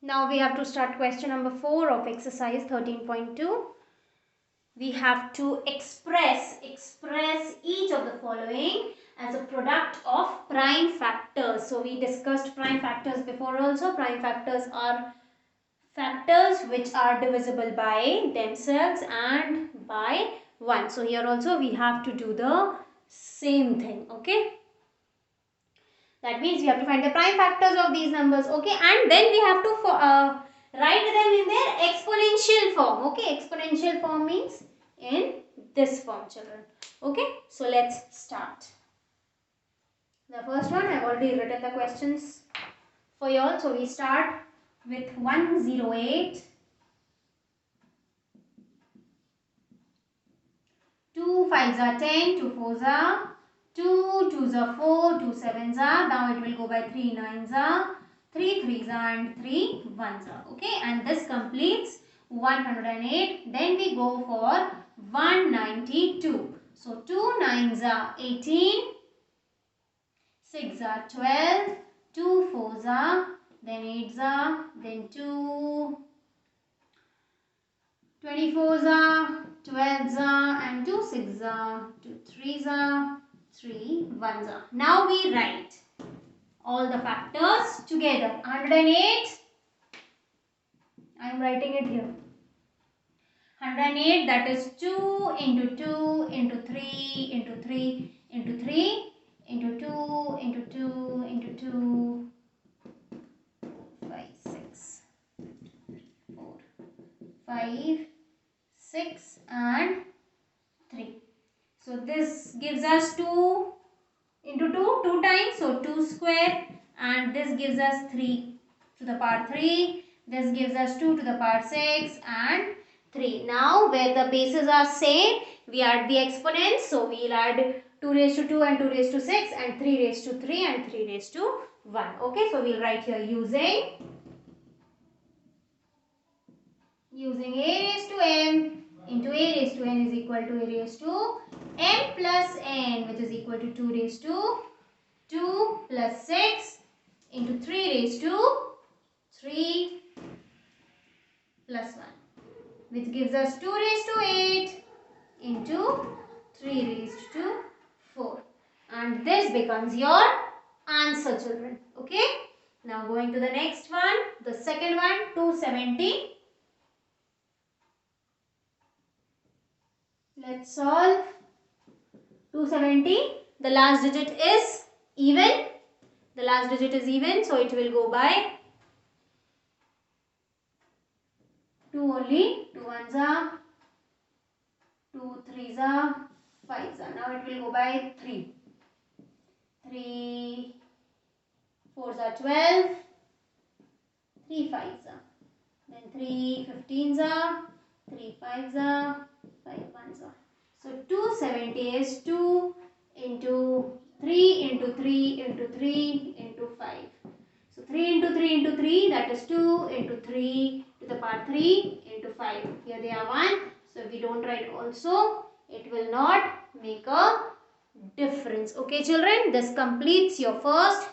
Now we have to start question number 4 of exercise 13.2. We have to express each of the following as a product of prime factors. So we discussed prime factors before also. Prime factors are factors which are divisible by themselves and by 1. So here also we have to do the same thing. Okay. That means we have to find the prime factors of these numbers, okay, and then we have to write them in their exponential form, okay. Exponential form means in this form, children, okay. So let's start. The first one, I have already written the questions for you all. So we start with 108, 2 5s are 10, 2 4s are 2 2s are 4, 2 7s are, now it will go by 3 9s are, 3 3s are and 3 1s are, okay, and this completes 108. Then we go for 192. So 2 9s are 18, 6 are 12, 2 4s are, then 8s are, then 2 24s are, 12s are, and 2 6s are, 2 3s are, 3 1s are. Now we write all the factors together. 108, I am writing it here. 108, that is 2 into 2 into 3 into 3 into 3 into 2 into 2 into 2, 5 6 4 5 6 and 3. So this gives us 2 into 2, 2 times, so 2 square, and this gives us 3 to the power 3. This gives us 2 to the power 6 and 3. Now where the bases are same, we add the exponents. So we'll add 2 raised to 2 and 2 raised to 6 and 3 raised to 3 and 3 raised to 1. Okay, so we'll write here using a raised to m into a raised to n is equal to a raised to m plus n, which is equal to 2 raised to 2 plus 6 into 3 raised to 3 plus 1, which gives us 2 raised to 8 into 3 raised to 4, and this becomes your answer, children. Okay, now going to the next one, the second one, 270. Let's solve. 270, the last digit is even. The last digit is even, so it will go by 2 only. 2 1s are, 2 3s are, 5s are. Now it will go by 3. 3 4s are 12, 3 5s are. Then 3 15s are, 3 5s are, 5 1s are. So 270 is 2 into 3 into 3 into 3 into 5. So 3 into 3 into 3, that is 2 into 3 to the power 3 into 5. Here they are 1. So if we don't write also, it will not make a difference. Okay, children, this completes your first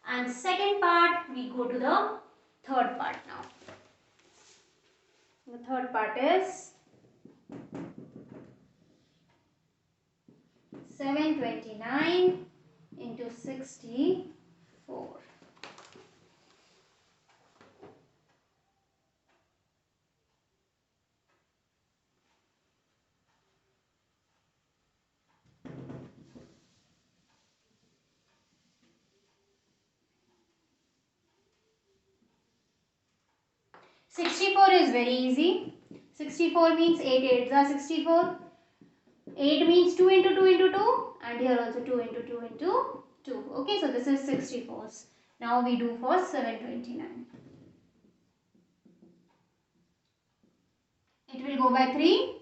and second part. We go to the third part now. The third part is 729 into 64. Sixty-four is very easy. 64 means 8 8s are 64. 8 means 2 into 2 into 2, and here also 2 into 2 into 2. Okay, so this is 64s. Now we do for 729. It will go by 3.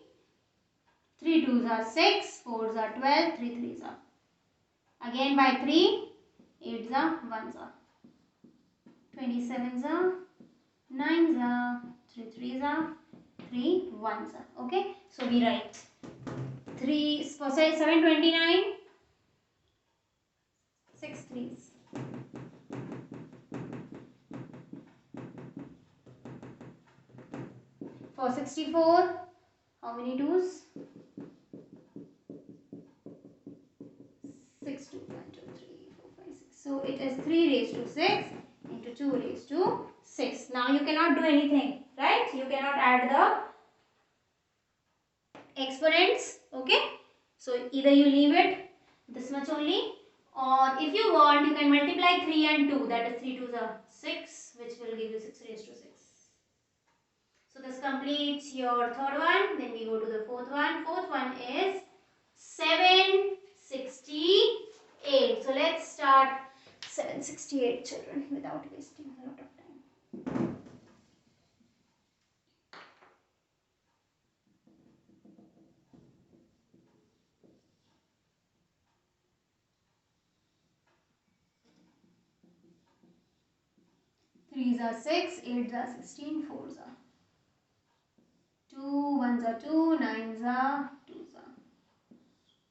3 2s are 6, 4s are 12, 3 3s are. Again by 3, 8s are, 1s are. 27s are, 9s are, 3 3s are, 3 1s are. Okay, so we write 3 for 729, 6 3s. For 64, how many 2s? 6, 2, 1, 2, 3, 4, 5, 6. So it is 3 raised to 6 into 2 raised to 6. Now you cannot do anything, right? You cannot add the exponents, okay? So either you leave it this much only, or if you want, you can multiply 3 and 2. That is 3 2s are 6, which will give you 6 raised to 6. So this completes your third one. Then we go to the fourth one. Fourth one is 768. So let's start 768, children, without wasting a lot of time. Threes are 6, 8s are 16, 4s are 2, 1s are 2, 9s are 2s are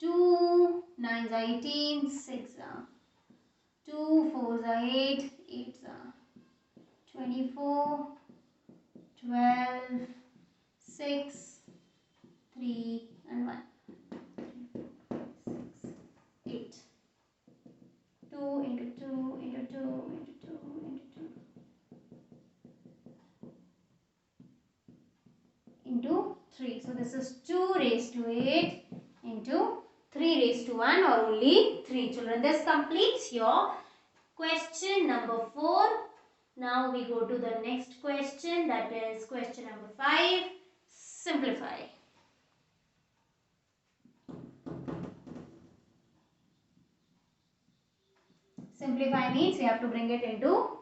2, 9s are 18, 6 are 2, 4s are 8, 8s are 24, 12, 6, 3 and 1. 6, 8. 2 into 2 into 2 into 2 into 2 into 3. So this is 2 raised to 8 into 3 raised to 1, or only 3, children. This completes your question number 4. Now we go to the next question, that is question number 5. Simplify. Simplify means we have to bring it into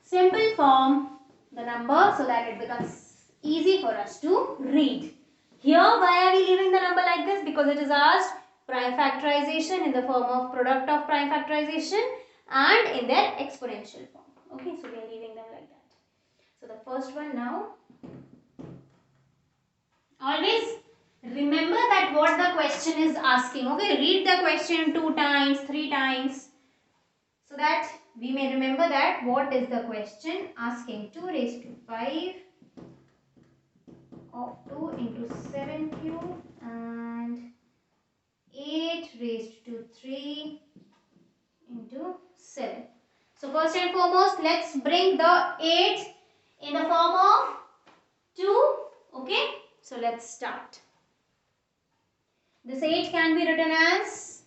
simple form, the number, so that it becomes easy for us to read. Here, why are we leaving the number like this? Because it is asked prime factorization in the form of product of prime factorization and in their exponential form. Okay, so we are leaving them like that. So the first one now. Always remember that what the question is asking. Okay, read the question 2 times, 3 times, so that we may remember that what is the question asking. 2 raised to 5 of 2 into 7 cube and 8 raised to 3 into 7. So first and foremost, let's bring the 8 in the form of 2. Okay, so let's start. This 8 can be written as,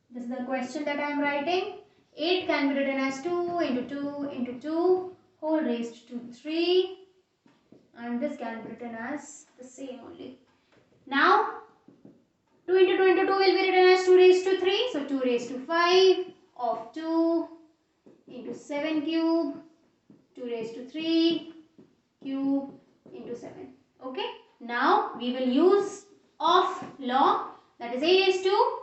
this is the question that I am writing. 8 can be written as 2 into 2 into 2 whole raised to 3, and this can be written as the same only. Now 2 into 2 into 2 will be written as 2 raised to 3. So 2 raised to 5 of 2 into 7 cube, 2 raised to 3 cube into 7. Okay. Now we will use of law, that is a raised to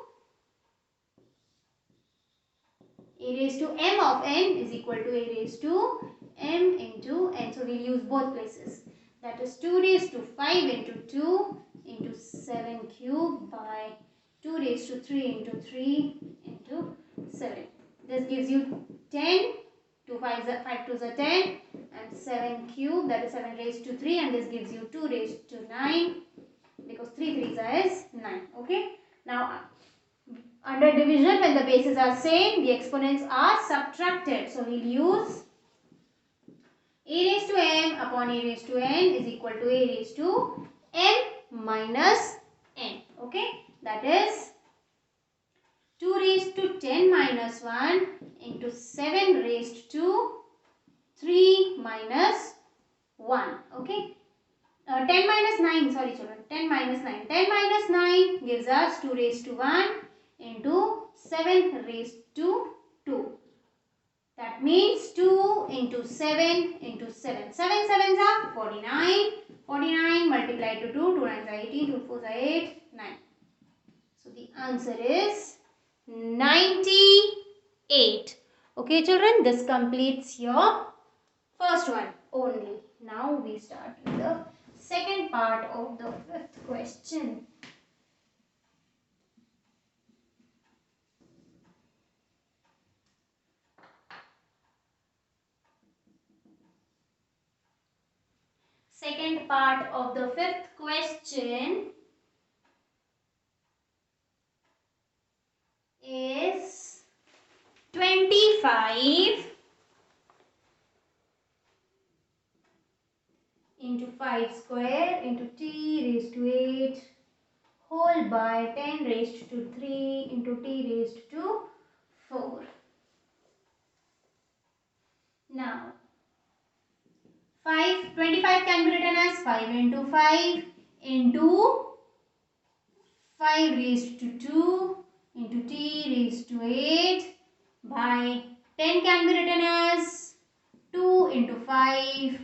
m of n is equal to a raised to m into n. So we will use both places. That is 2 raised to 5 into 2 into 7 cube by 2 raised to 3 into 3 into 7. This gives you 10. 2 5 2s are 10 and 7 cube, that is 7 raised to 3, and this gives you 2 raised to 9 because 3 3s is 9. Okay. Now under division, when the bases are same, the exponents are subtracted. So we'll use a raised to m upon a raised to n is equal to a raised to m minus n. Okay. That is 2 raised to 10 minus 1 into 7 raised to 3 minus 1. Okay. 10 minus 9, sorry children, 10 minus 9. 10 minus 9 gives us 2 raised to 1 into 7 raised to 2. That means 2 into 7 into 7. 7 sevens are 49. 49 multiplied to 2. 2 9s are 18. 2 4s are 8. 9. So the answer is 98. Okay children, this completes your first one only. Now we start with the second part of the fifth question. part of the fifth question is 25 into 5 square into t raised to 8 whole by 10 raised to 3 into t raised to 4. Now 25 can be written as 5 into 5 into 5 raised to 2 into t raised to 8 by 10 can be written as 2 into 5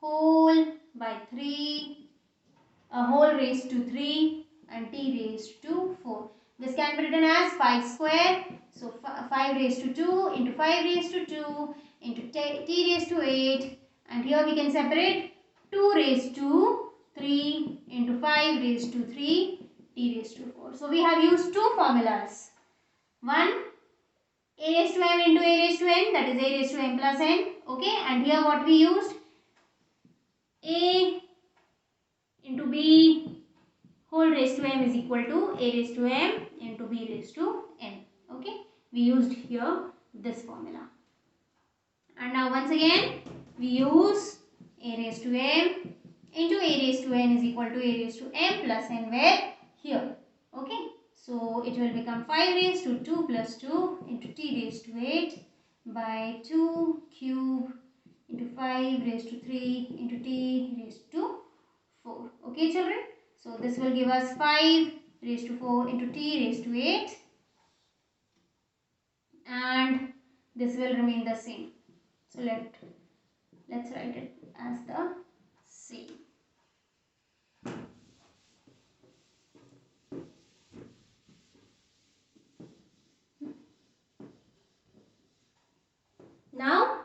whole by 3 a whole raised to 3 and t raised to 4. This can be written as 5 square. So 5 raised to 2 into 5 raised to 2 into t raised to 8, and here we can separate 2 raised to 3 into 5 raised to 3 t raised to 4. So we have used two formulas. One, a raised to m into a raised to n, that is a raised to m plus n. Okay, and here what we used, a into b whole raised to m is equal to a raised to m into b raised to n. Okay, we used here this formula. And now once again we use a raised to m into a raised to n is equal to a raised to m plus n, where here. Okay, so it will become 5 raised to 2 plus 2 into t raised to 8 by 2 cube into 5 raised to 3 into t raised to 4. Okay children, so this will give us 5 raised to 4 into t raised to 8, and this will remain the same. So let's write it as the same. Now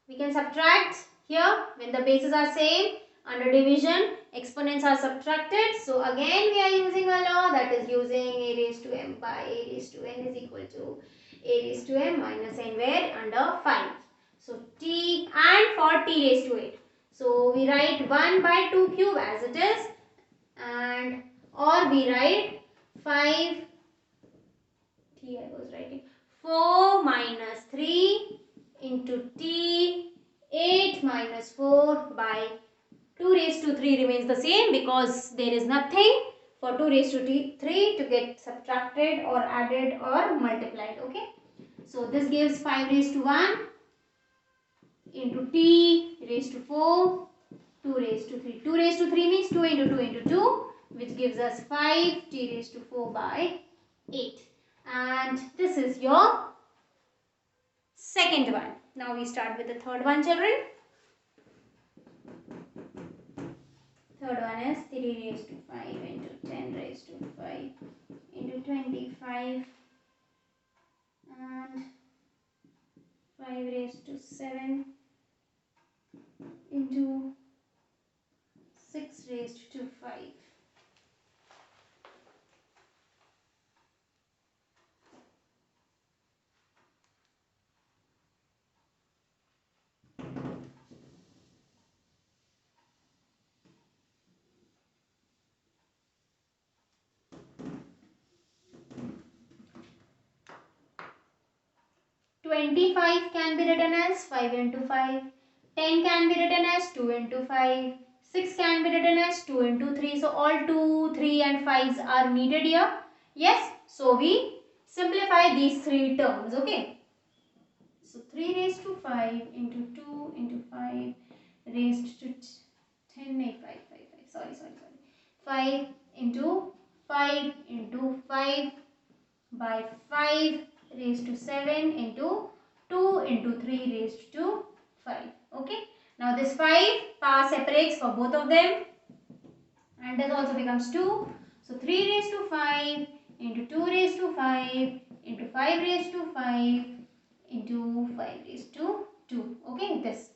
we can subtract here when the bases are same. Under division, exponents are subtracted. So again we are using a law, that is using a raised to m by a raised to n is equal to a raised to m minus n, where under 5. So t, and for t raised to 8. So we write 1 by 2 cube as it is, and or we write 5 t, I was writing 4 minus 3 into t 8 minus 4 by 2 raised to 3 remains the same because there is nothing for 2 raised to 3 to get subtracted or added or multiplied. Okay, so this gives 5 raised to 1 into t raised to 4 2 raised to 3. 2 raised to 3 means 2 into 2 into 2, which gives us 5 t raised to 4 by 8. And this is your second one. Now we start with the third one, children. Third one is 3 raised to 5 into 10 raised to 5 into 25 and 5 raised to 7 into 6 raised to 5. "25 can be written as 5 into 5, 10 can be written as 2 into 5, 6 can be written as 2 into 3. So all 2, 3 and 5s are needed here. Yes, so we simplify these three terms. Okay. So 3 raised to 5 into 2 into 5 raised to 10, 5, sorry. 5 into 5 into 5 by 5 raised to 7 into 2 into 3 raised to 5. Okay. Now this 5 power separates for both of them, and this also becomes 2. So 3 raised to 5 into 2 raised to 5 into 5 raised to 5 into 5 raised to 2. Okay, this.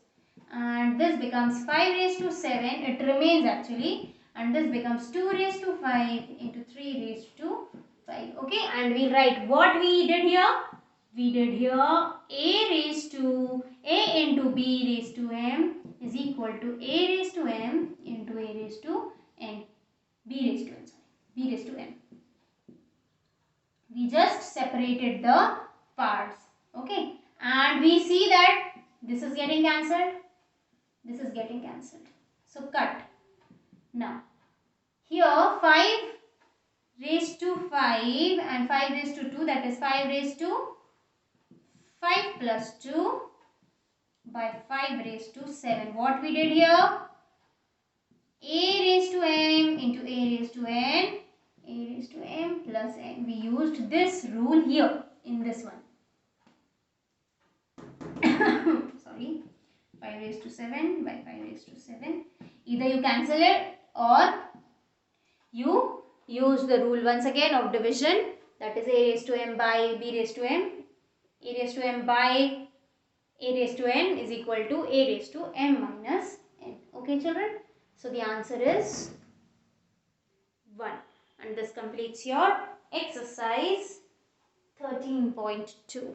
And this becomes 5 raised to 7. It remains actually. And this becomes 2 raised to 5 into 3 raised to 5. Okay, and we write what we did here. We did here a into b raised to m is equal to a raised to m into a raised to n. B raised to n, sorry, b raised to m. We just separated the parts. Okay, and we see that this is getting cancelled, this is getting cancelled, so cut. Now here 5 raised to 5 and 5 raised to 2, that is 5 raised to 5 plus 2 by 5 raised to 7. What we did here? A raised to m into a raised to n, a raised to m plus n. We used this rule here in this one. Sorry, 5 raised to 7 by 5 raised to 7. Either you cancel it or you use the rule once again of division, that is a raised to m by b raised to m. A raised to m by a raised to n is equal to a raised to m minus n. Okay children, so the answer is 1, and this completes your exercise 13.2.